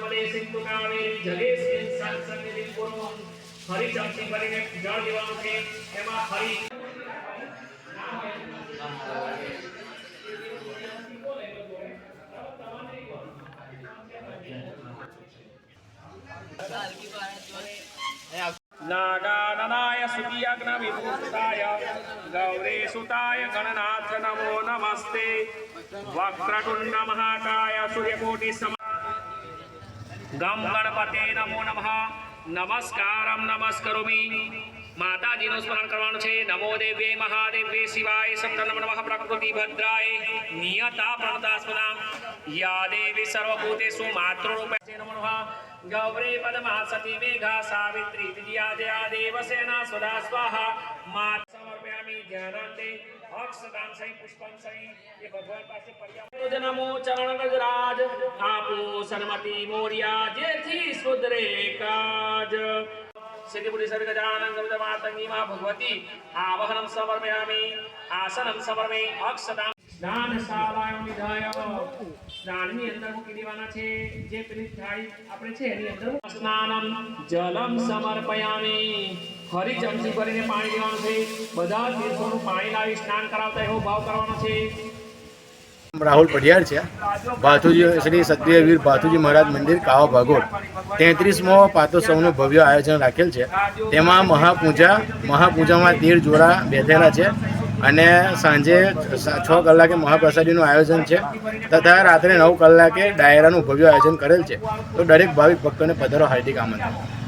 નર્મદે સિંધુ કાવેરી જલેસ્મિન સન્નિધિ પૂર્વમ હરી ચમચી કરીને જળ દેવાનું છે એમાં હરી नागाननाय सुतियज्ञ विभूषाय गौरीसुताय गणनाथ नमो नमस्ते वक्रतुंड महाकाय सूर्यकोटि गम गणपते नमो नमः नमस्कारम नमस्करोमि माताजीનું સ્મરણ કરવાનું છે નમો દેવ્યે મહાદેવ્યે શિવાય સપ્ત નમઃ પ્રકૃતિ ભદ્રાય નિયતા પ્રણતાસ્પદા યા દેવી સર્વભૂતેષુ માતૃરૂપે નમો નમઃ गौरी पद्मा सती मेघा सावित्री विद्या जया देवसेना स्वदा स्वाहा मात समर्पयामि ध्यानान्ते अक्षदान सहि पुष्पं सहि ये भगवान पासे पर्याप्त नमो चरण गजराज आपो सन्मति मोरिया जेथी सुधरे काज सिद्धिपुरी सर्वगजानन गजमातंगी मां भगवती आवहनं समर्पयामि आसनं समर्पयामि अक्षदान દાનશાળાઓ નિધાય દાનની અંદર મૂકી દેવાના છે જે પેલી થાળી આપણે છે એની અંદર સ્નાનમ જલમ સમર્પયામિ હરી ચમચી ભરીને પાણી દેવાનું છે બધા તીર્થોનું પાણી લાવી સ્નાન કરાવતા એવો ભાવ કરવાનો છે। રાહુલ પઢિયાર છે ભાથુજી શ્રી સત્ય વીર ભાથુજી મહારાજ મંદિર કાવા ભાગોળ 33મો પાતોત્સવનું ભવ્ય આયોજન રાખેલ છે। તેમાં મહાપૂજામાં 13 જોડા બેઠેલા છે અને સાંજે 6 કલાકે મહાપ્રસાદીનું આયોજન છે તથા રાત્રે 9 કલાકે ડાયરાનું ભવ્ય આયોજન કરેલ છે। તો દરેક ભાવિક ભક્તોને પધારો હાર્દિક આમંત્રણ।